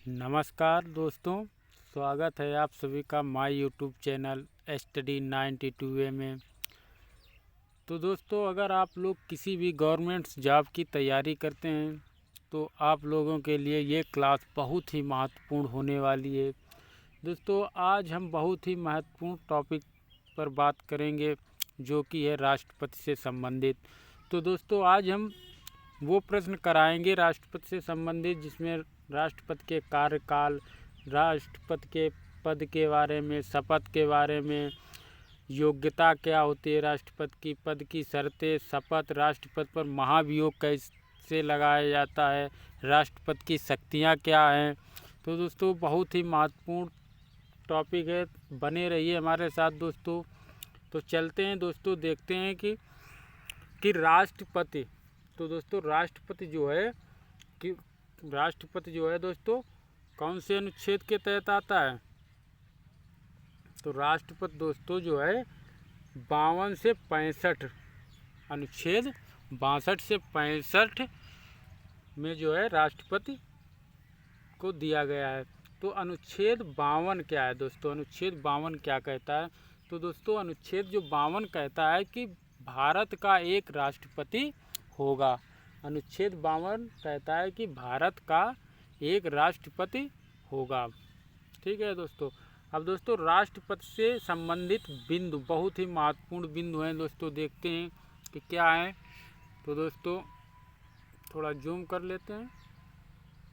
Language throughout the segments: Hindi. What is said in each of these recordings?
नमस्कार दोस्तों, स्वागत है आप सभी का my YouTube channel study 92A में। तो दोस्तों, अगर आप लोग किसी भी गवर्नमेंट जॉब की तैयारी करते हैं तो आप लोगों के लिए ये क्लास बहुत ही महत्वपूर्ण होने वाली है। दोस्तों, आज हम बहुत ही महत्वपूर्ण टॉपिक पर बात करेंगे जो कि है राष्ट्रपति से संबंधित। तो दोस्तों, आज हम वो प्रश्न कराएंगे राष्ट्रपति से संबंधित जिसमें राष्ट्रपति के कार्यकाल, राष्ट्रपति के पद के बारे में, शपथ के बारे में, योग्यता क्या होती है राष्ट्रपति की, पद की शर्तें, शपथ, राष्ट्रपति पर महाभियोग कैसे लगाया जाता है, राष्ट्रपति की शक्तियाँ क्या हैं। तो दोस्तों, बहुत ही महत्वपूर्ण टॉपिक है, बने रहिए हमारे साथ दोस्तों। तो चलते हैं दोस्तों, देखते हैं कि राष्ट्रपति, तो दोस्तों राष्ट्रपति जो है दोस्तों कौन से अनुच्छेद के तहत आता है। तो राष्ट्रपति दोस्तों जो है 52 से 65, अनुच्छेद 62 से 65 में जो है राष्ट्रपति को दिया गया है। तो अनुच्छेद 52 क्या है दोस्तों, अनुच्छेद 52 क्या कहता है। तो दोस्तों अनुच्छेद जो 52 कहता है कि भारत का एक राष्ट्रपति होगा। अनुच्छेद 52 कहता है कि भारत का एक राष्ट्रपति होगा। ठीक है दोस्तों। अब दोस्तों राष्ट्रपति से संबंधित बिंदु, बहुत ही महत्वपूर्ण बिंदु हैं दोस्तों, देखते हैं कि क्या है। तो दोस्तों थोड़ा जूम कर लेते हैं।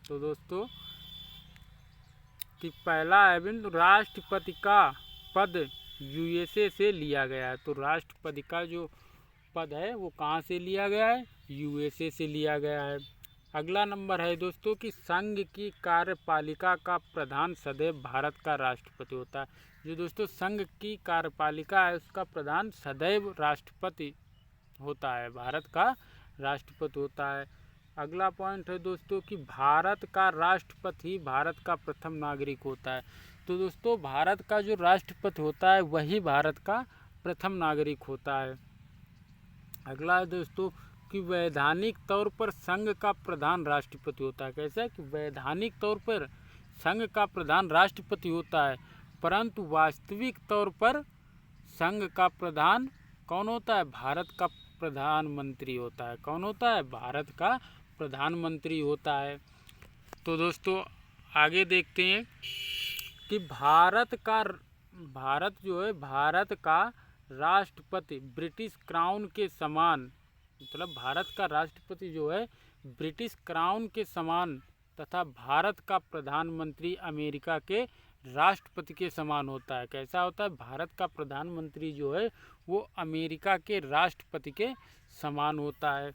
तो दोस्तों कि पहला है बिंदु, राष्ट्रपति का पद यूएसए से लिया गया है। तो राष्ट्रपति का जो पद है वो कहाँ से लिया गया है, यूएसए से लिया गया है। अगला नंबर है दोस्तों कि संघ की कार्यपालिका का प्रधान सदैव भारत का राष्ट्रपति होता है। जो दोस्तों संघ की कार्यपालिका है उसका प्रधान सदैव राष्ट्रपति होता है, भारत का राष्ट्रपति होता है। अगला पॉइंट है दोस्तों कि भारत का राष्ट्रपति ही भारत का प्रथम नागरिक होता है। तो दोस्तों भारत का जो राष्ट्रपति होता है वही भारत का प्रथम नागरिक होता है। अगला है दोस्तों कि वैधानिक तौर पर संघ का प्रधान राष्ट्रपति होता है। कैसा है कि वैधानिक तौर पर संघ का प्रधान राष्ट्रपति होता है, परंतु वास्तविक तौर पर संघ का प्रधान कौन होता है, भारत का प्रधानमंत्री होता है। कौन होता है, भारत का प्रधानमंत्री होता है। तो दोस्तों आगे देखते हैं कि भारत का राष्ट्रपति ब्रिटिश क्राउन के समान, मतलब भारत का राष्ट्रपति जो है ब्रिटिश क्राउन के समान तथा भारत का प्रधानमंत्री अमेरिका के राष्ट्रपति के समान होता है। कैसा होता है, भारत का प्रधानमंत्री जो है वो अमेरिका के राष्ट्रपति के समान होता है।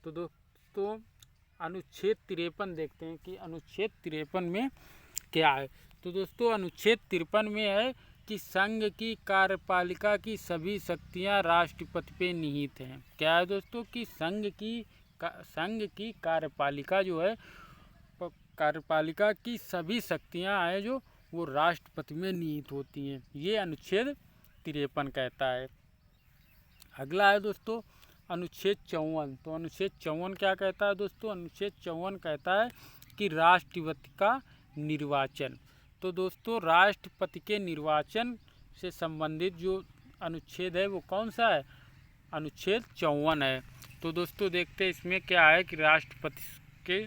तो दोस्तों अनुच्छेद 53 देखते हैं कि अनुच्छेद 53 में क्या है। तो दोस्तों अनुच्छेद 53 में है कि संघ की कार्यपालिका की सभी शक्तियां राष्ट्रपति पे निहित हैं। क्या है दोस्तों कि संघ की कार्यपालिका जो है, कार्यपालिका की सभी शक्तियां हैं जो वो राष्ट्रपति में निहित होती हैं। ये अनुच्छेद 53 कहता है। अगला है दोस्तों अनुच्छेद 54। तो अनुच्छेद 54 क्या कहता है दोस्तों, अनुच्छेद 54 कहता है कि राष्ट्रपति का निर्वाचन। तो दोस्तों राष्ट्रपति के निर्वाचन से संबंधित जो अनुच्छेद है वो कौन सा है, अनुच्छेद 54 है। तो दोस्तों देखते हैं इसमें क्या है कि राष्ट्रपति के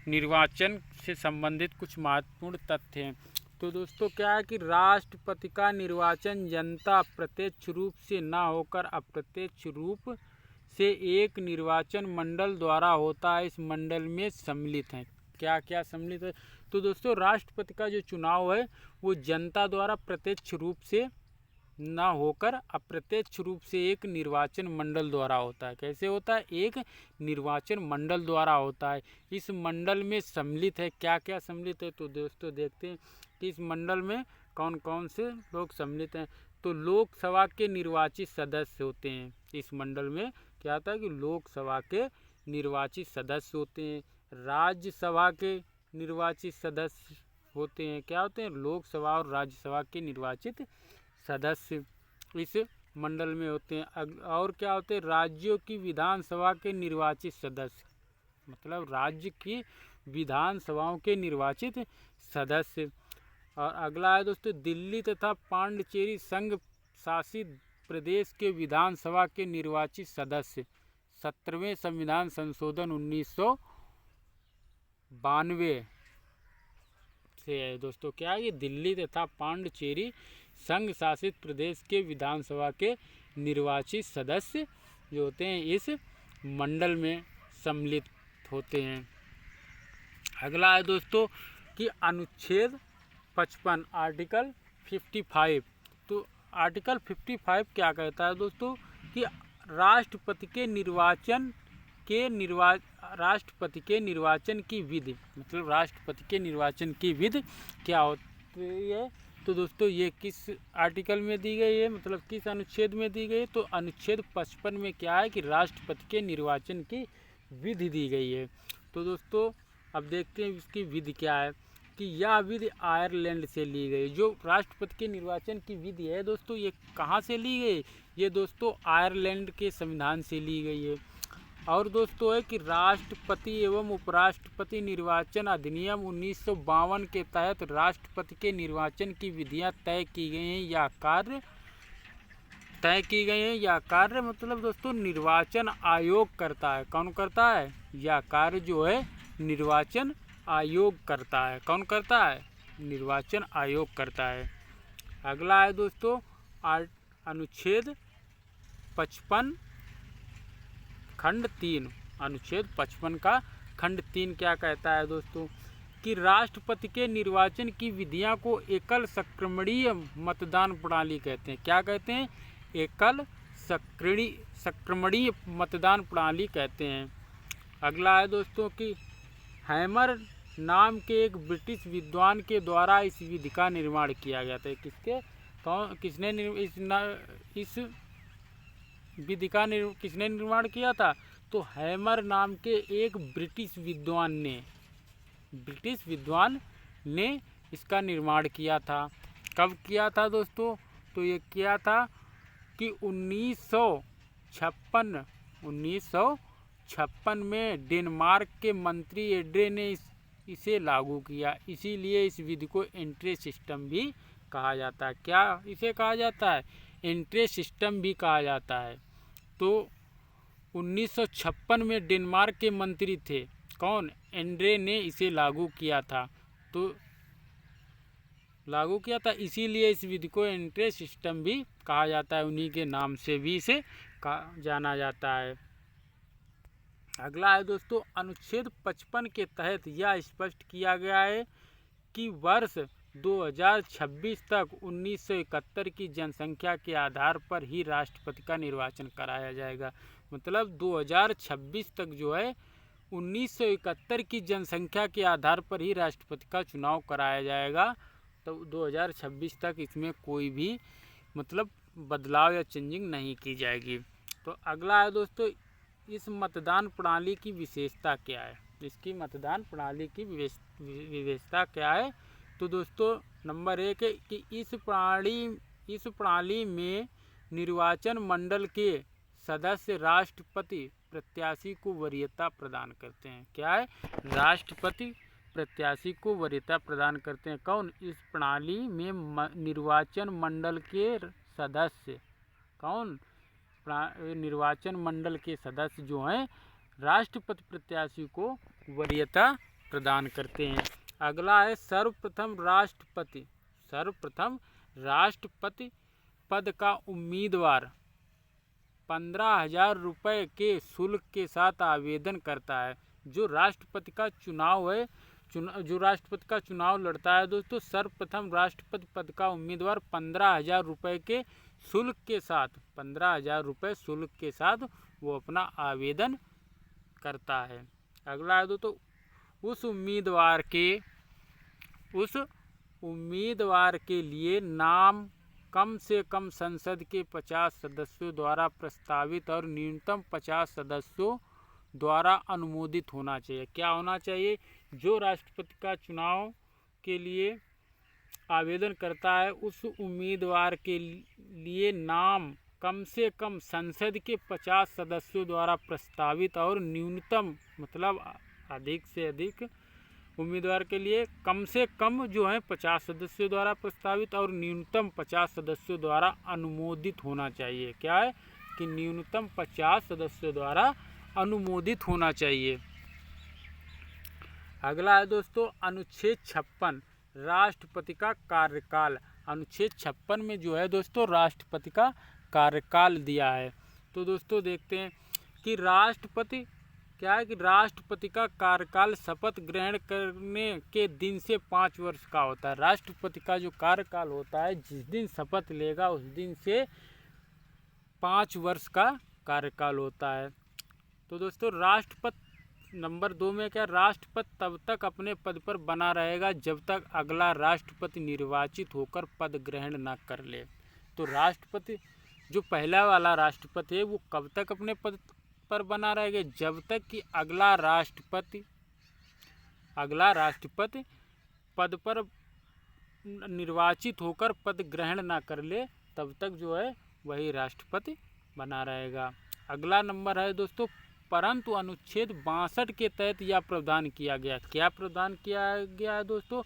निर्वाचन से संबंधित कुछ महत्वपूर्ण तथ्य हैं। तो दोस्तों क्या है कि राष्ट्रपति का निर्वाचन जनता प्रत्यक्ष रूप से न होकर अप्रत्यक्ष रूप से एक निर्वाचन मंडल द्वारा होता है। इस मंडल में सम्मिलित हैं, क्या क्या सम्मिलित है। तो दोस्तों राष्ट्रपति का जो चुनाव है वो जनता द्वारा प्रत्यक्ष रूप से न होकर अप्रत्यक्ष रूप से एक निर्वाचन मंडल द्वारा होता है। कैसे होता है, एक निर्वाचन मंडल द्वारा होता है। इस मंडल में सम्मिलित है, क्या क्या सम्मिलित है। तो दोस्तों देखते हैं कि इस मंडल में कौन कौन से लोग सम्मिलित हैं। तो लोकसभा के निर्वाचित सदस्य होते हैं। इस मंडल में क्या होता है कि लोकसभा के निर्वाचित सदस्य होते हैं, राज्यसभा के निर्वाचित सदस्य होते हैं। क्या होते हैं, लोकसभा और राज्यसभा के निर्वाचित सदस्य इस मंडल में होते हैं। और क्या होते हैं, राज्यों की विधानसभा के निर्वाचित सदस्य, मतलब राज्य की विधानसभाओं के निर्वाचित सदस्य। और अगला है दोस्तों, दिल्ली तथा पांडिचेरी संघ शासित प्रदेश के विधानसभा के निर्वाचित सदस्य 17वें संविधान संशोधन 1992 से है दोस्तों। क्या है ये? दिल्ली तथा पांडिचेरी संघ शासित प्रदेश के विधानसभा के निर्वाचित सदस्य जो होते हैं इस मंडल में सम्मिलित होते हैं। अगला है दोस्तों कि अनुच्छेद 55 आर्टिकल 55। तो आर्टिकल 55 क्या कहता है दोस्तों कि राष्ट्रपति के निर्वाचन की विधि, मतलब राष्ट्रपति के निर्वाचन की विधि क्या होती है। तो दोस्तों ये किस आर्टिकल में दी गई है, मतलब किस अनुच्छेद में दी गई है? तो अनुच्छेद 55 में क्या है कि राष्ट्रपति के निर्वाचन की विधि दी गई है। तो दोस्तों अब देखते हैं इसकी विधि क्या है कि यह विधि आयरलैंड से ली गई। जो राष्ट्रपति के निर्वाचन की विधि है दोस्तों ये कहाँ से ली गई? ये दोस्तों आयरलैंड के संविधान से ली गई है। और दोस्तों है कि राष्ट्रपति एवं उपराष्ट्रपति निर्वाचन अधिनियम 1952 के तहत राष्ट्रपति के निर्वाचन की विधियां तय की गई हैं या कार्य मतलब दोस्तों निर्वाचन आयोग करता है। कौन करता है? या कार्य जो है निर्वाचन आयोग करता है। कौन करता है? निर्वाचन आयोग करता है। अगला है दोस्तों अनुच्छेद 55 खंड 3। अनुच्छेद 55 का खंड 3 क्या कहता है दोस्तों कि राष्ट्रपति के निर्वाचन की विधियां को एकल संक्रमणीय मतदान प्रणाली कहते हैं। क्या कहते हैं? एकल संक्रमणीय मतदान प्रणाली कहते हैं। अगला है दोस्तों कि हैमर नाम के एक ब्रिटिश विद्वान के द्वारा इस विधि का निर्माण किया गया था। किसने इस विधि का किसने निर्माण किया था? तो हैमर नाम के एक ब्रिटिश विद्वान ने इसका निर्माण किया था। कब किया था दोस्तों? तो ये किया था कि 1956 में डेनमार्क के मंत्री एड्रे ने इसे लागू किया। इसीलिए इस विधि को एंट्री सिस्टम भी कहा जाता है। क्या इसे कहा जाता है? एंट्री सिस्टम भी कहा जाता है। तो 1956 में डेनमार्क के मंत्री थे कौन? एंड्रे ने इसे लागू किया था। इसीलिए इस विधि को एंट्री सिस्टम भी कहा जाता है। उन्हीं के नाम से भी इसे जाना जाता है। अगला है दोस्तों अनुच्छेद 55 के तहत यह स्पष्ट किया गया है कि वर्ष 2026 तक 1971 की जनसंख्या के आधार पर ही राष्ट्रपति का निर्वाचन कराया जाएगा। मतलब 2026 तक जो है 1971 की जनसंख्या के आधार पर ही राष्ट्रपति का चुनाव कराया जाएगा। तो 2026 तक इसमें कोई भी मतलब बदलाव या चेंजिंग नहीं की जाएगी। तो अगला है दोस्तों इस मतदान प्रणाली की विशेषता क्या है? इसकी मतदान प्रणाली की विशेषता क्या है? तो दोस्तों नंबर 1 है कि इस प्रणाली में निर्वाचन मंडल के सदस्य राष्ट्रपति प्रत्याशी को वरीयता प्रदान करते हैं। क्या है? राष्ट्रपति प्रत्याशी को वरीयता प्रदान करते हैं। कौन? इस प्रणाली में निर्वाचन मंडल के सदस्य कौन? निर्वाचन मंडल के सदस्य जो हैं राष्ट्रपति प्रत्याशी को वरीयता प्रदान करते हैं। अगला है सर्वप्रथम राष्ट्रपति पद का उम्मीदवार 15,000 रुपये के शुल्क के साथ आवेदन करता है। जो राष्ट्रपति का चुनाव लड़ता है दोस्तों, सर्वप्रथम राष्ट्रपति पद का उम्मीदवार 15,000 रुपये के शुल्क के साथ 15,000 रुपये शुल्क के साथ वो अपना आवेदन करता है। अगला है दोस्तों उस उम्मीदवार के लिए नाम कम से कम संसद के 50 सदस्यों द्वारा प्रस्तावित और न्यूनतम 50 सदस्यों द्वारा अनुमोदित होना चाहिए। क्या होना चाहिए? जो राष्ट्रपति का चुनाव के लिए आवेदन करता है उस उम्मीदवार के लिए नाम कम से कम संसद के 50 सदस्यों द्वारा प्रस्तावित और न्यूनतम मतलब अधिक से अधिक उम्मीदवार के लिए कम से कम जो है 50 सदस्यों द्वारा प्रस्तावित और न्यूनतम 50 सदस्यों द्वारा अनुमोदित होना चाहिए। क्या है कि न्यूनतम 50 सदस्यों द्वारा अनुमोदित होना चाहिए। अगला है दोस्तों अनुच्छेद 56 राष्ट्रपति का कार्यकाल। अनुच्छेद 56 में जो है दोस्तों राष्ट्रपति का कार्यकाल दिया है। तो दोस्तों देखते हैं कि राष्ट्रपति क्या है कि राष्ट्रपति का कार्यकाल शपथ ग्रहण करने के दिन से 5 वर्ष का होता है। राष्ट्रपति का जो कार्यकाल होता है जिस दिन शपथ लेगा उस दिन से 5 वर्ष का कार्यकाल होता है। तो दोस्तों राष्ट्रपति नंबर 2 में क्या, राष्ट्रपति तब तक अपने पद पर बना रहेगा जब तक अगला राष्ट्रपति निर्वाचित होकर पद ग्रहण न कर ले। तो राष्ट्रपति जो पहला वाला राष्ट्रपति है वो कब तक अपने पद पर बना रहेगा, जब तक कि अगला राष्ट्रपति पद पर निर्वाचित होकर पद ग्रहण ना कर ले, तब तक जो है वही राष्ट्रपति बना रहेगा। अगला नंबर है दोस्तों, परंतु अनुच्छेद 62 के तहत यह प्रावधान किया गया। क्या प्रावधान किया गया है दोस्तों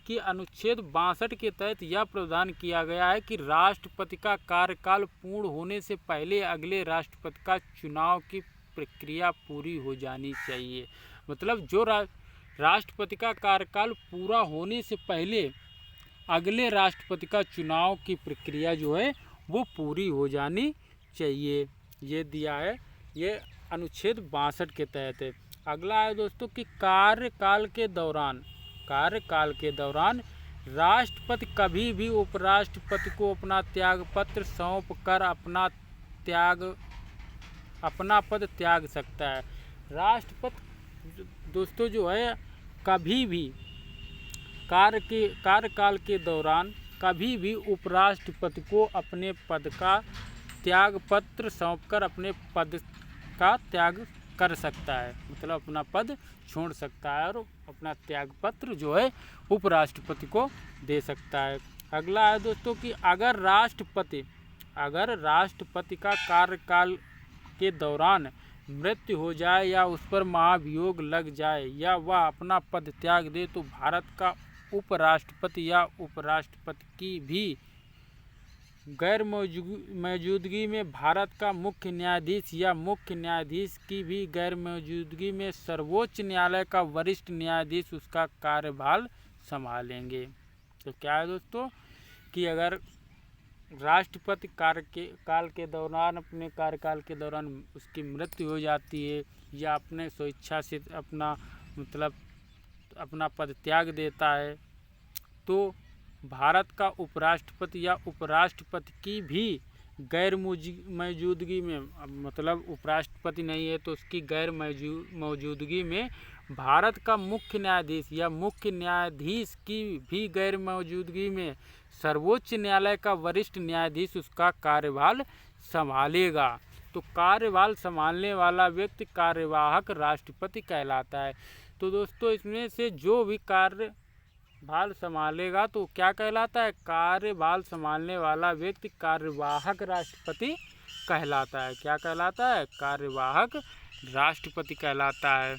कि अनुच्छेद 62 के तहत यह प्रावधान किया गया है कि राष्ट्रपति का कार्यकाल पूर्ण होने से पहले अगले राष्ट्रपति का चुनाव की प्रक्रिया पूरी हो जानी चाहिए। मतलब जो राष्ट्रपति का कार्यकाल पूरा होने से पहले अगले राष्ट्रपति का चुनाव की प्रक्रिया जो है वो पूरी हो जानी चाहिए। ये दिया है, ये अनुच्छेद 62 के तहत है। अगला है दोस्तों कि कार्यकाल के दौरान राष्ट्रपति कभी भी उपराष्ट्रपति को अपना त्यागपत्र सौंप कर अपना पद त्याग सकता है। राष्ट्रपति दोस्तों जो है कभी भी कार्यकाल के दौरान कभी भी उपराष्ट्रपति को अपने पद का त्यागपत्र सौंपकर अपने पद का त्याग कर सकता है, मतलब अपना पद छोड़ सकता है और अपना त्यागपत्र जो है उपराष्ट्रपति को दे सकता है। अगला है दोस्तों कि अगर राष्ट्रपति का कार्यकाल के दौरान मृत्यु हो जाए या उस पर महाभियोग लग जाए या वह अपना पद त्याग दे तो भारत का उपराष्ट्रपति या उपराष्ट्रपति की भी गैर मौजूदगी में भारत का मुख्य न्यायाधीश या मुख्य न्यायाधीश की भी गैर मौजूदगी में सर्वोच्च न्यायालय का वरिष्ठ न्यायाधीश उसका कार्यभार संभालेंगे। तो क्या है दोस्तों कि अगर राष्ट्रपति अपने कार्यकाल के दौरान उसकी मृत्यु हो जाती है या अपने स्वेच्छा से अपना पद त्याग देता है तो भारत का उपराष्ट्रपति या उपराष्ट्रपति की भी गैर मौजूदगी में, मतलब उपराष्ट्रपति नहीं है तो उसकी गैर मौजूदगी में भारत का मुख्य न्यायाधीश या मुख्य न्यायाधीश की भी गैर मौजूदगी में सर्वोच्च न्यायालय का वरिष्ठ न्यायाधीश उसका कार्यभार संभालेगा। तो कार्यभार संभालने वाला व्यक्ति कार्यवाहक राष्ट्रपति कहलाता है। तो दोस्तों इसमें से जो भी कार्यभार संभालेगा तो क्या कहलाता है, कार्यभार संभालने वाला व्यक्ति कार्यवाहक राष्ट्रपति कहलाता है। क्या कहलाता है, कार्यवाहक राष्ट्रपति कहलाता है।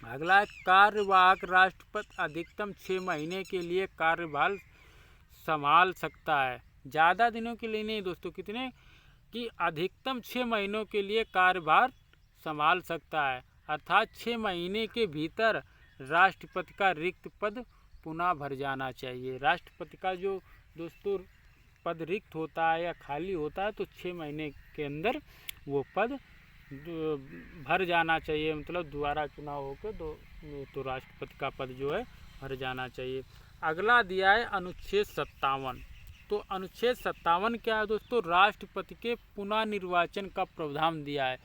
अगला है कार्यवाहक राष्ट्रपति अधिकतम 6 महीने के लिए कार्यभार संभाल सकता है। ज़्यादा दिनों के लिए नहीं दोस्तों, कितने कि अधिकतम 6 महीनों के लिए कार्यभार संभाल सकता है, अर्थात 6 महीने के भीतर राष्ट्रपति का रिक्त पद पुनः भर जाना चाहिए। राष्ट्रपति का जो दोस्तों पद रिक्त होता है या खाली होता है तो 6 महीने के अंदर वो पद भर जाना चाहिए, मतलब दोबारा चुनाव होकर तो राष्ट्रपति का पद जो है भर जाना चाहिए। अगला दिया है अनुच्छेद 57। तो अनुच्छेद 57 क्या है दोस्तों, राष्ट्रपति के पुनः निर्वाचन का प्रावधान दिया है।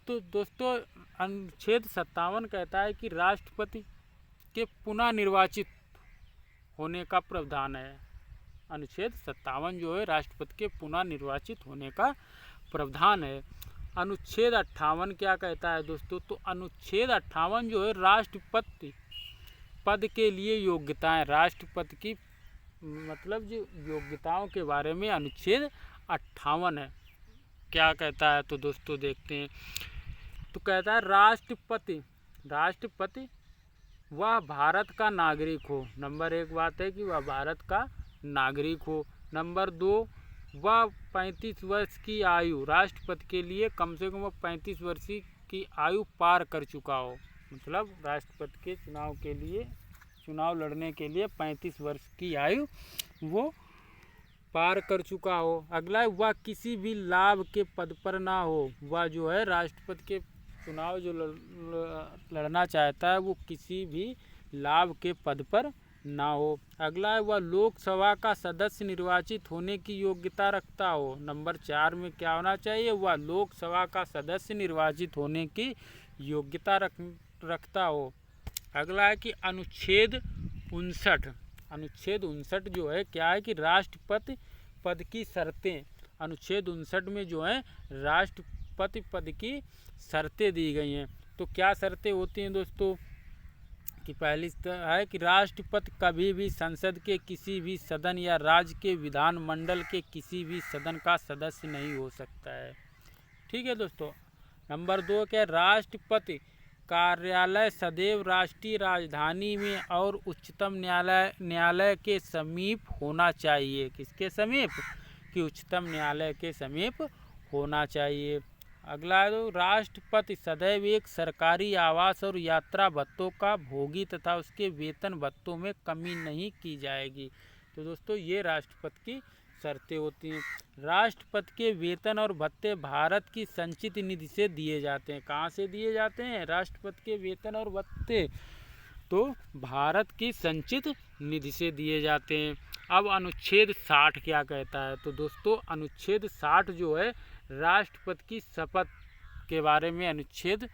तो दोस्तों अनुच्छेद 57 कहता है कि राष्ट्रपति के पुनः निर्वाचित होने का प्रावधान है। अनुच्छेद 57 जो है राष्ट्रपति के पुनः निर्वाचित होने का प्रावधान है। अनुच्छेद 58 क्या कहता है दोस्तों, तो अनुच्छेद 58 जो है राष्ट्रपति पद के लिए योग्यताएं, राष्ट्रपति की मतलब जो योग्यताओं के बारे में अनुच्छेद 58 है क्या कहता है। तो दोस्तों देखते हैं, तो कहता है राष्ट्रपति वह भारत का नागरिक हो। नंबर 1 बात है कि वह भारत का नागरिक हो। नंबर 2, वह 35 वर्ष की आयु, राष्ट्रपति के लिए कम से कम वह 35 वर्ष की आयु पार कर चुका हो। मतलब राष्ट्रपति के चुनाव के लिए, चुनाव लड़ने के लिए 35 वर्ष की आयु वो पार कर चुका हो। अगला है, वह किसी भी लाभ के पद पर ना हो। वह जो है राष्ट्रपति के चुनाव जो लड़ना चाहता है वो किसी भी लाभ के पद पर ना हो। अगला है, वह लोकसभा का सदस्य निर्वाचित होने की योग्यता रखता हो। नंबर 4 में क्या होना चाहिए, वह लोकसभा का सदस्य निर्वाचित होने की योग्यता रखता हो। अगला है कि अनुच्छेद 59 जो है क्या है कि राष्ट्रपति पद की शर्तें, अनुच्छेद 59 में जो है राष्ट्रपति पद की शर्तें दी गई हैं। तो क्या शर्तें होती हैं दोस्तों, कि पहली है कि राष्ट्रपति कभी भी संसद के किसी भी सदन या राज्य के विधानमंडल के किसी भी सदन का सदस्य नहीं हो सकता है। ठीक है दोस्तों। नंबर 2 क्या, राष्ट्रपति कार्यालय सदैव राष्ट्रीय राजधानी में और उच्चतम न्यायालय के समीप होना चाहिए। किसके समीप, कि उच्चतम न्यायालय के समीप होना चाहिए। अगला है, तो राष्ट्रपति सदैव एक सरकारी आवास और यात्रा भत्तों का भोगी तथा उसके वेतन भत्तों में कमी नहीं की जाएगी। तो दोस्तों ये राष्ट्रपति की शर्तें होती हैं। राष्ट्रपति के वेतन और भत्ते भारत की संचित निधि से दिए जाते हैं। कहाँ से दिए जाते हैं राष्ट्रपति के वेतन और भत्ते, तो भारत की संचित निधि से दिए जाते हैं। अब अनुच्छेद 60 क्या कहता है, तो दोस्तों अनुच्छेद 60 जो है राष्ट्रपति की शपथ के बारे में, अनुच्छेद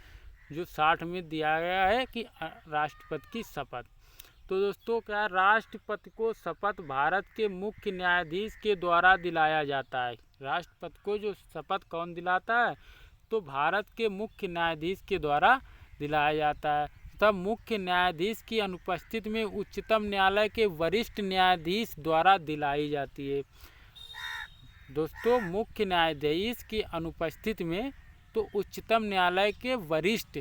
जो 60 में दिया गया है कि राष्ट्रपति की शपथ। तो दोस्तों क्या, राष्ट्रपति को शपथ भारत के मुख्य न्यायाधीश के द्वारा दिलाया जाता है। राष्ट्रपति को जो शपथ कौन दिलाता है, तो भारत के मुख्य न्यायाधीश के द्वारा दिलाया जाता है। तब मुख्य न्यायाधीश की अनुपस्थिति में उच्चतम न्यायालय के वरिष्ठ न्यायाधीश द्वारा दिलाई जाती है। दोस्तों मुख्य न्यायाधीश की अनुपस्थिति में तो उच्चतम न्यायालय के वरिष्ठ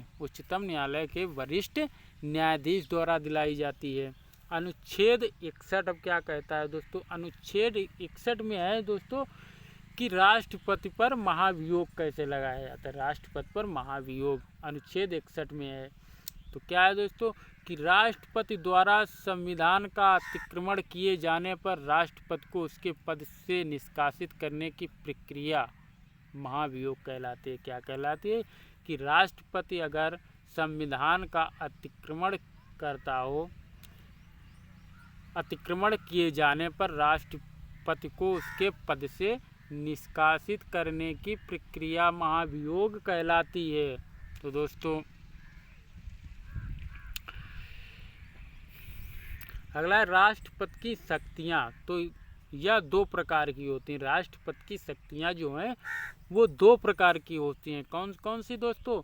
न्यायाधीश द्वारा दिलाई जाती है। अनुच्छेद 61 अब क्या कहता है दोस्तों, अनुच्छेद 61 में है दोस्तों कि राष्ट्रपति पर महाभियोग कैसे लगाया जाता है। राष्ट्रपति पर महाभियोग अनुच्छेद 61 में है। तो क्या है दोस्तों कि राष्ट्रपति द्वारा संविधान का अतिक्रमण किए जाने पर राष्ट्रपति को उसके पद से निष्कासित करने की प्रक्रिया महाभियोग कहलाती है। क्या कहलाती है, कि राष्ट्रपति अगर संविधान का अतिक्रमण करता हो, अतिक्रमण किए जाने पर राष्ट्रपति को उसके पद से निष्कासित करने की प्रक्रिया महाभियोग कहलाती है। तो दोस्तों अगला है राष्ट्रपति की शक्तियाँ। तो यह 2 प्रकार की होती हैं। राष्ट्रपति की शक्तियाँ जो हैं वो 2 प्रकार की होती हैं। कौन कौन सी दोस्तों,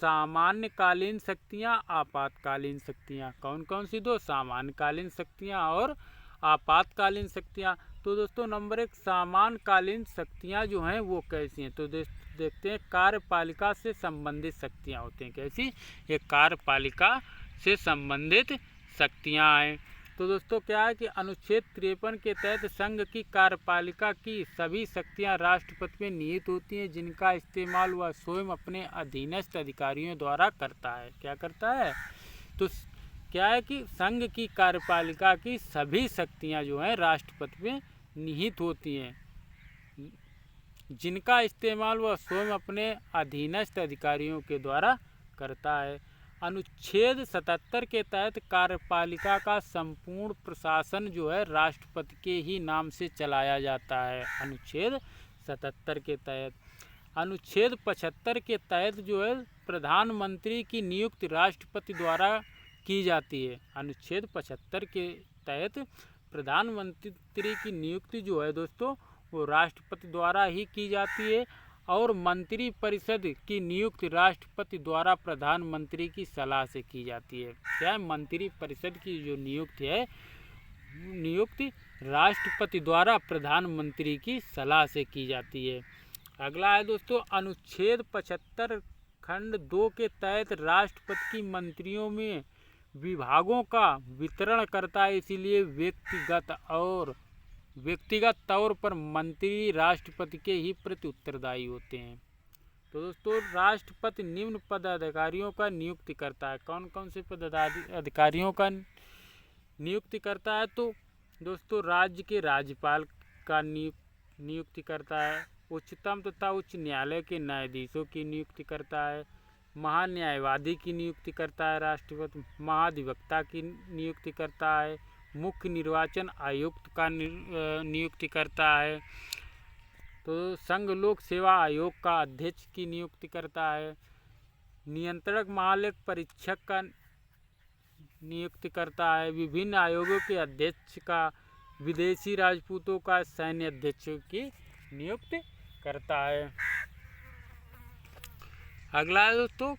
सामान्यकालीन शक्तियाँ, आपातकालीन शक्तियाँ। कौन कौन सी 2, सामान्यकालीन शक्तियाँ और आपातकालीन शक्तियाँ। तो दोस्तों नंबर 1 सामान्यकालीन शक्तियाँ जो हैं वो कैसी हैं, तो देखते हैं। कार्यपालिका से संबंधित शक्तियाँ होती हैं। कैसी, ये कार्यपालिका से संबंधित शक्तियाँ हैं। तो दोस्तों क्या है कि अनुच्छेद 53 के तहत संघ की कार्यपालिका की सभी शक्तियां राष्ट्रपति में निहित होती हैं, जिनका इस्तेमाल वह स्वयं अपने अधीनस्थ अधिकारियों द्वारा करता है। क्या करता है, तो क्या है कि संघ की कार्यपालिका की सभी शक्तियां जो हैं राष्ट्रपति में निहित होती हैं, जिनका इस्तेमाल वह स्वयं अपने अधीनस्थ अधिकारियों के द्वारा करता है। अनुच्छेद 77 के तहत कार्यपालिका का संपूर्ण प्रशासन जो है राष्ट्रपति के ही नाम से चलाया जाता है। अनुच्छेद 77 के तहत। अनुच्छेद 75 के तहत जो है प्रधानमंत्री की नियुक्ति राष्ट्रपति द्वारा की जाती है। अनुच्छेद 75 के तहत प्रधानमंत्री की नियुक्ति जो है दोस्तों वो राष्ट्रपति द्वारा ही की जाती है, और मंत्री परिषद की नियुक्ति राष्ट्रपति द्वारा प्रधानमंत्री की सलाह से की जाती है। क्या है, मंत्री परिषद की जो नियुक्ति राष्ट्रपति द्वारा प्रधानमंत्री की सलाह से की जाती है। अगला है दोस्तों अनुच्छेद 75 खंड 2 के तहत राष्ट्रपति की मंत्रियों में विभागों का वितरण करता है, इसीलिए व्यक्तिगत तौर पर मंत्री राष्ट्रपति के ही प्रति उत्तरदायी होते हैं। तो दोस्तों राष्ट्रपति निम्न पदाधिकारियों का नियुक्ति करता है। कौन कौन से पदाधिकारियों का नियुक्ति करता है? तो दोस्तों राज्य के राज्यपाल का नियुक्ति करता है, उच्चतम तथा उच्च न्यायालय के न्यायाधीशों की नियुक्ति करता है, महान्यायवादी की नियुक्ति करता है राष्ट्रपति, महाधिवक्ता की नियुक्ति करता है, मुख्य निर्वाचन आयुक्त का नियुक्ति करता है, तो संघ लोक सेवा आयोग का अध्यक्ष की नियुक्ति करता है, नियंत्रक महालेख परीक्षक का नियुक्ति करता है, विभिन्न आयोगों के अध्यक्ष का, विदेशी राजपूतों का सैन्य अध्यक्षों की नियुक्ति करता है। अगला दोस्तों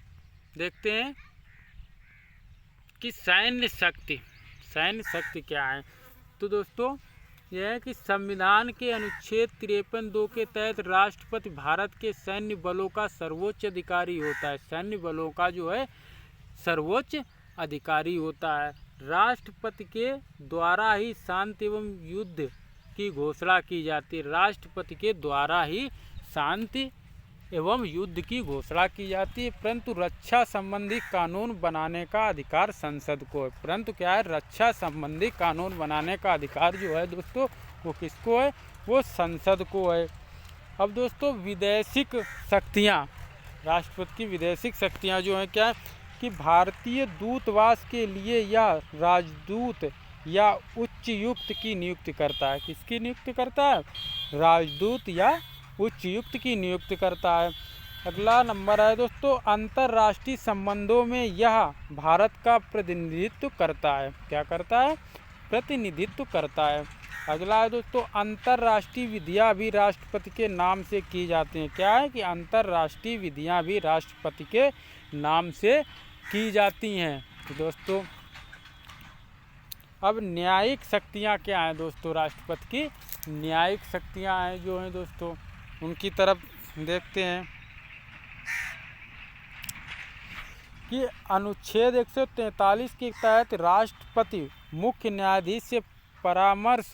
देखते हैं कि सैन्य शक्ति क्या है। तो दोस्तों यह है कि संविधान के अनुच्छेद 53(2) के तहत राष्ट्रपति भारत के सैन्य बलों का सर्वोच्च अधिकारी होता है। सैन्य बलों का जो है सर्वोच्च अधिकारी होता है। राष्ट्रपति के द्वारा ही शांति एवं युद्ध की घोषणा की जाती है। राष्ट्रपति के द्वारा ही शांति एवं युद्ध की घोषणा की जाती है, परंतु रक्षा संबंधी कानून बनाने का अधिकार संसद को है। परंतु क्या है, रक्षा संबंधी कानून बनाने का अधिकार जो है दोस्तों वो किसको है? वो संसद को है। अब दोस्तों विदेशिक शक्तियाँ, राष्ट्रपति की विदेशिक शक्तियाँ जो हैं क्या है कि भारतीय दूतावास के लिए या राजदूत या उच्चायुक्त की नियुक्ति करता है। किसकी नियुक्ति करता है? राजदूत या उच्चायुक्त की नियुक्ति करता है। अगला नंबर है दोस्तों अंतर्राष्ट्रीय संबंधों में यह भारत का प्रतिनिधित्व करता है। क्या करता है? प्रतिनिधित्व करता है। अगला है दोस्तों अंतर्राष्ट्रीय विधियाँ भी राष्ट्रपति के नाम से की जाती हैं। क्या है कि अंतर्राष्ट्रीय विधियाँ भी राष्ट्रपति के नाम से की जाती हैं। तो दोस्तों अब न्यायिक शक्तियाँ क्या हैं दोस्तों? राष्ट्रपति की न्यायिक शक्तियाँ हैं जो हैं दोस्तों उनकी तरफ देखते हैं कि अनुच्छेद 143 के तहत राष्ट्रपति मुख्य न्यायाधीश से परामर्श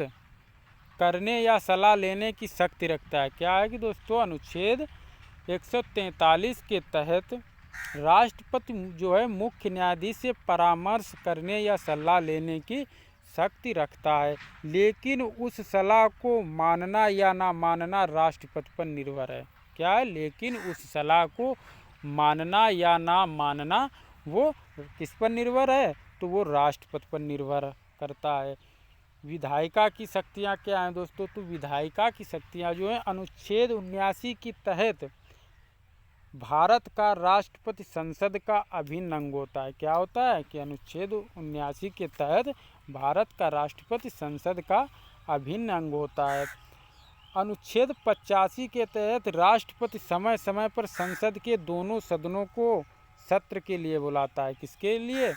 करने या सलाह लेने की शक्ति रखता है। क्या है कि दोस्तों अनुच्छेद 143 के तहत राष्ट्रपति जो है मुख्य न्यायाधीश से परामर्श करने या सलाह लेने की शक्ति रखता है, लेकिन उस सलाह को मानना या ना मानना राष्ट्रपति पर निर्भर है। क्या है? लेकिन उस सलाह को मानना या ना मानना वो किस पर निर्भर है? तो वो राष्ट्रपति पर निर्भर करता है। विधायिका की शक्तियाँ क्या हैं दोस्तों? तो विधायिका की शक्तियाँ जो हैं अनुच्छेद 79 के तहत भारत का राष्ट्रपति संसद का अभिन्न अंग होता है। क्या होता है कि अनुच्छेद 79 के तहत भारत का राष्ट्रपति संसद का अभिन्न अंग होता है। अनुच्छेद 85 के तहत राष्ट्रपति समय समय पर संसद के दोनों सदनों को सत्र के लिए बुलाता है। किसके लिए?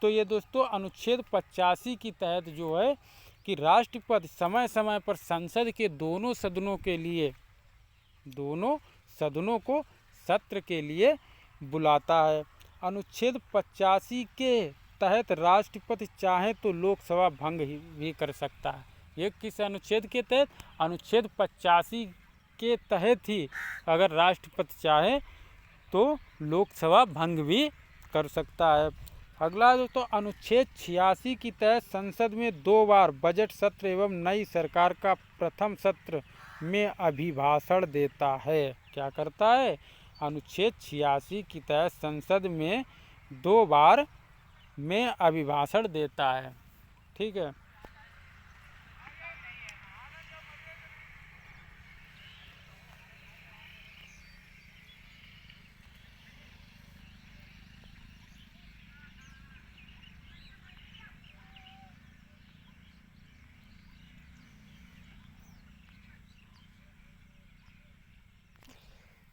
तो ये दोस्तों अनुच्छेद 85 के तहत जो है कि राष्ट्रपति समय समय पर संसद के दोनों सदनों को सत्र के लिए बुलाता है। अनुच्छेद 85 के तहत राष्ट्रपति चाहे तो लोकसभा भंग भी कर सकता है। ये किस अनुच्छेद के तहत? अनुच्छेद 85 के तहत ही अगर राष्ट्रपति चाहे तो लोकसभा भंग भी कर सकता है। अगला दोस्तों अनुच्छेद 86 के तहत संसद में 2 बार बजट सत्र एवं नई सरकार का प्रथम सत्र में अभिभाषण देता है। क्या करता है? अनुच्छेद 86 के तहत संसद में 2 बार में अभिभाषण देता है। ठीक है।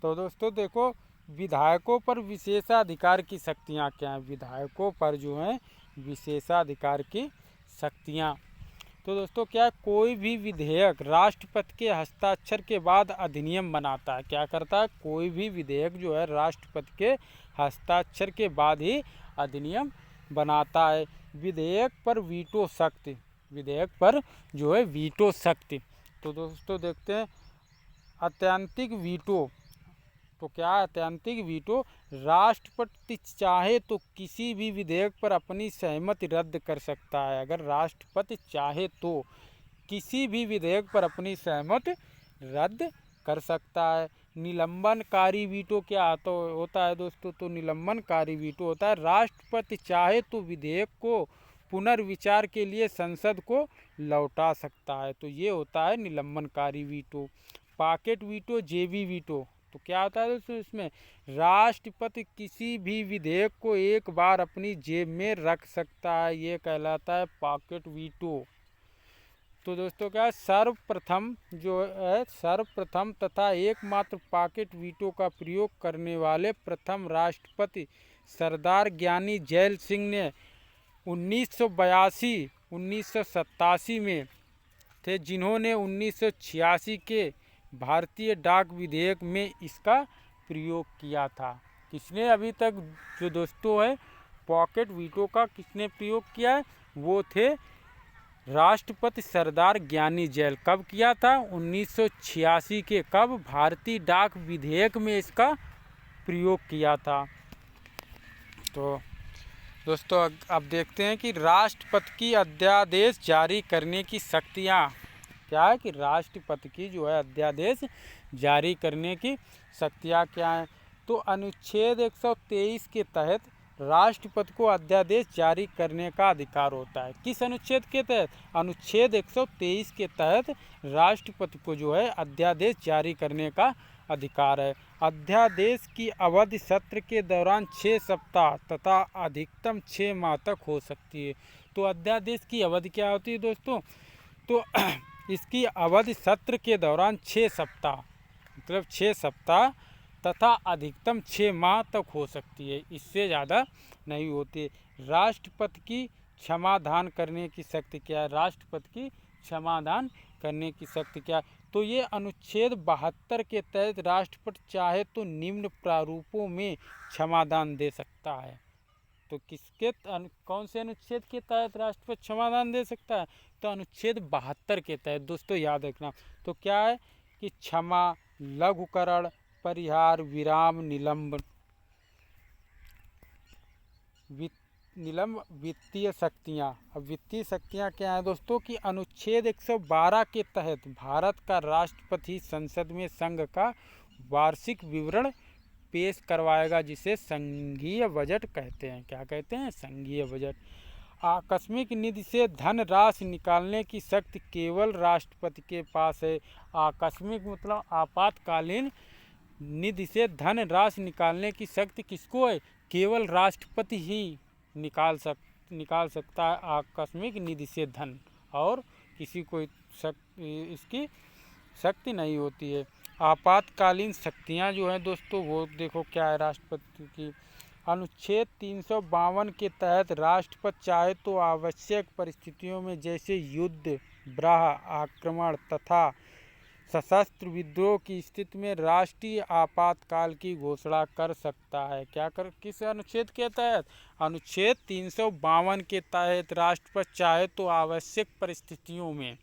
तो दोस्तों देखो विधायकों पर विशेषाधिकार की शक्तियाँ क्या हैं? विधायकों पर जो हैं विशेषाधिकार की शक्तियाँ, तो दोस्तों क्या है, कोई भी विधेयक राष्ट्रपति के हस्ताक्षर के बाद अधिनियम बनाता है। क्या करता है? कोई भी विधेयक जो है राष्ट्रपति के हस्ताक्षर के बाद ही अधिनियम बनाता है। विधेयक पर वीटो शक्ति, विधेयक पर जो है वीटो शक्ति। तो दोस्तों देखते हैं अत्यंतिक वीटो। तो क्या है अत्यंतिक वीटो? राष्ट्रपति चाहे तो किसी भी विधेयक पर अपनी सहमति रद्द कर सकता है। अगर राष्ट्रपति चाहे तो किसी भी विधेयक पर अपनी सहमति रद्द कर सकता है। निलंबनकारी वीटो क्या तो होता है दोस्तों? तो निलंबनकारी वीटो होता है राष्ट्रपति चाहे तो विधेयक को पुनर्विचार के लिए संसद को लौटा सकता है। तो ये होता है निलंबनकारी वीटो। पॉकेट वीटो, जेबी वीटो। तो क्या होता है दोस्तों इसमें? राष्ट्रपति किसी भी विधेयक को एक बार अपनी जेब में रख सकता है, ये कहलाता है पॉकेट वीटो। तो दोस्तों क्या है सर्वप्रथम जो है सर्वप्रथम तथा एकमात्र पॉकेट वीटो का प्रयोग करने वाले प्रथम राष्ट्रपति सरदार ज्ञानी जैल सिंह ने 1982-1987 में थे, जिन्होंने 1986 के भारतीय डाक विधेयक में इसका प्रयोग किया था। किसने अभी तक जो दोस्तों है पॉकेट वीटो का किसने प्रयोग किया है? वो थे राष्ट्रपति सरदार ज्ञानी जैल। कब किया था? 1986 के कब? भारतीय डाक विधेयक में इसका प्रयोग किया था। तो दोस्तों अब देखते हैं कि राष्ट्रपति की अध्यादेश जारी करने की शक्तियाँ क्या है कि राष्ट्रपति की जो है अध्यादेश जारी करने की शक्तियाँ क्या हैं? तो अनुच्छेद 123 के तहत राष्ट्रपति को अध्यादेश जारी करने का अधिकार होता है। किस अनुच्छेद के तहत? अनुच्छेद 123 के तहत राष्ट्रपति को जो है अध्यादेश जारी करने का अधिकार है। अध्यादेश की अवधि सत्र के दौरान 6 सप्ताह तथा अधिकतम 6 माह तक हो सकती है। तो अध्यादेश की अवधि क्या होती है दोस्तों? तो इसकी अवधि सत्र के दौरान 6 सप्ताह मतलब 6 सप्ताह तथा अधिकतम 6 माह तक हो सकती है, इससे ज़्यादा नहीं होती। राष्ट्रपति की क्षमादान करने की शक्ति क्या है? राष्ट्रपति की क्षमादान करने की शक्ति क्या है? तो ये अनुच्छेद 72 के तहत राष्ट्रपति चाहे तो निम्न प्रारूपों में क्षमादान दे सकता है। तो किसके कौन से अनुच्छेद के तहत राष्ट्रपति क्षमादान दे सकता है? तो अनुच्छेद 72 के तहत दोस्तों याद रखना। तो क्या है कि क्षमा, लघुकरण, परिहार, विराम, निलंबन, वित्तीय शक्तियाँ। अब वित्तीय शक्तियाँ क्या है दोस्तों? कि अनुच्छेद 112 के तहत भारत का राष्ट्रपति संसद में संघ का वार्षिक विवरण पेश करवाएगा, जिसे संघीय बजट कहते हैं। क्या कहते हैं? संघीय बजट। आकस्मिक निधि से धन राशि निकालने की शक्ति केवल राष्ट्रपति के पास है। आकस्मिक मतलब आपातकालीन निधि से धन राशि निकालने की शक्ति किसको है? केवल राष्ट्रपति ही निकाल सकता है आकस्मिक निधि से धन, और किसी को इसकी शक्ति नहीं होती है। आपातकालीन शक्तियाँ जो हैं दोस्तों वो देखो क्या है राष्ट्रपति की। अनुच्छेद 352 के तहत राष्ट्रपति चाहे तो आवश्यक परिस्थितियों में जैसे युद्ध, ब्राह, आक्रमण तथा सशस्त्र विद्रोह की स्थिति में राष्ट्रीय आपातकाल की घोषणा कर सकता है। किस अनुच्छेद के तहत? अनुच्छेद 352 के तहत राष्ट्रपति चाहे तो आवश्यक परिस्थितियों में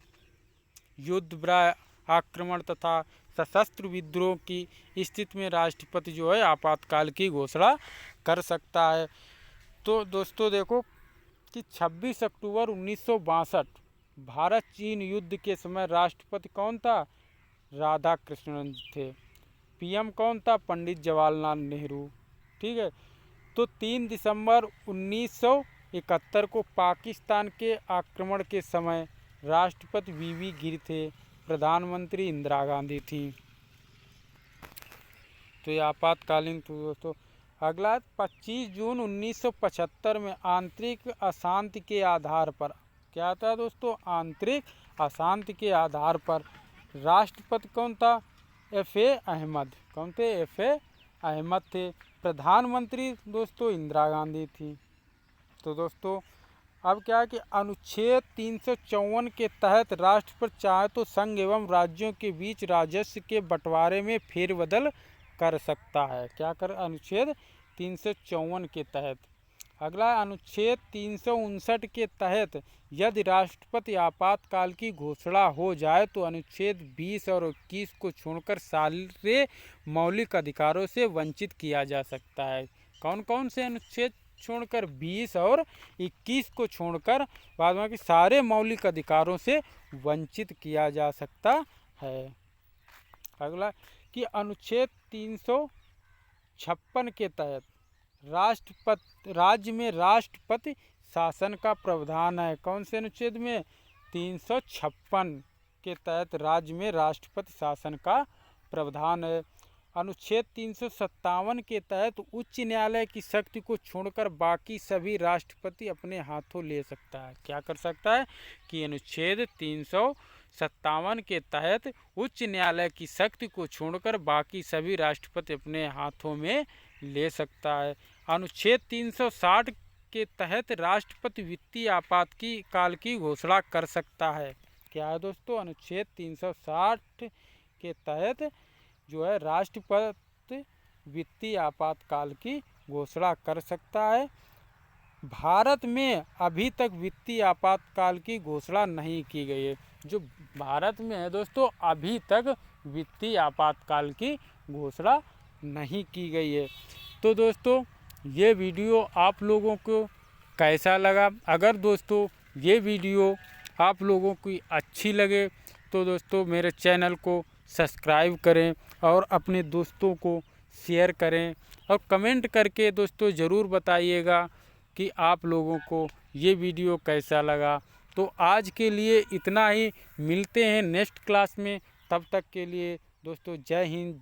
युद्ध, ब्राह, आक्रमण तथा सशस्त्र विद्रोह की स्थिति में राष्ट्रपति जो है आपातकाल की घोषणा कर सकता है। तो दोस्तों देखो कि 26 अक्टूबर 1962 भारत चीन युद्ध के समय राष्ट्रपति कौन था? राधा कृष्णन थे। पीएम कौन था? पंडित जवाहरलाल नेहरू। ठीक है। तो 3 दिसंबर 1971 को पाकिस्तान के आक्रमण के समय राष्ट्रपति वीवी गिर थे, प्रधानमंत्री इंदिरा गांधी थी। तो ये आपातकालीन। तो दोस्तों अगला 25 जून 1975 में आंतरिक अशांति के आधार पर क्या था दोस्तों? आंतरिक अशांति के आधार पर राष्ट्रपति कौन था? F.A. अहमद। कौन थे? F.A. अहमद थे। प्रधानमंत्री दोस्तों इंदिरा गांधी थी। तो दोस्तों अब क्या है कि अनुच्छेद 354 के तहत राष्ट्रपति चाहे तो संघ एवं राज्यों के बीच राजस्व के बंटवारे में फेरबदल कर सकता है। क्या कर? अनुच्छेद 354 के तहत अगला अनुच्छेद 359 के तहत यदि राष्ट्रपति आपातकाल की घोषणा हो जाए तो अनुच्छेद 20 और 21 को छोड़कर सारे मौलिक अधिकारों से वंचित किया जा सकता है। कौन कौन से अनुच्छेद छोड़कर? 20 और 21 को छोड़कर बाद बाकी सारे मौलिक अधिकारों से वंचित किया जा सकता है। अगला कि अनुच्छेद 356 के तहत राज्य में राष्ट्रपति शासन का प्रावधान है। कौन से अनुच्छेद में? 356 के तहत राज्य में राष्ट्रपति शासन का प्रावधान है। अनुच्छेद 357 के तहत उच्च न्यायालय की शक्ति को छोड़कर बाकी सभी राष्ट्रपति अपने हाथों ले सकता है। क्या कर सकता है? कि अनुच्छेद 357 के तहत उच्च न्यायालय की शक्ति को छोड़कर बाकी सभी राष्ट्रपति अपने हाथों में ले सकता है। अनुच्छेद 360 के तहत राष्ट्रपति वित्तीय आपातकाल की घोषणा कर सकता है। क्या है दोस्तों? अनुच्छेद 360 के तहत जो है राष्ट्रपति वित्तीय आपातकाल की घोषणा कर सकता है। भारत में अभी तक वित्तीय आपातकाल की घोषणा नहीं की गई है। जो भारत में है दोस्तों, अभी तक वित्तीय आपातकाल की घोषणा नहीं की गई है। तो दोस्तों ये वीडियो आप लोगों को कैसा लगा? अगर दोस्तों ये वीडियो आप लोगों की अच्छी लगे तो दोस्तों मेरे चैनल को सब्सक्राइब करें और अपने दोस्तों को शेयर करें और कमेंट करके दोस्तों ज़रूर बताइएगा कि आप लोगों को ये वीडियो कैसा लगा। तो आज के लिए इतना ही, मिलते हैं नेक्स्ट क्लास में। तब तक के लिए दोस्तों जय हिंद, जय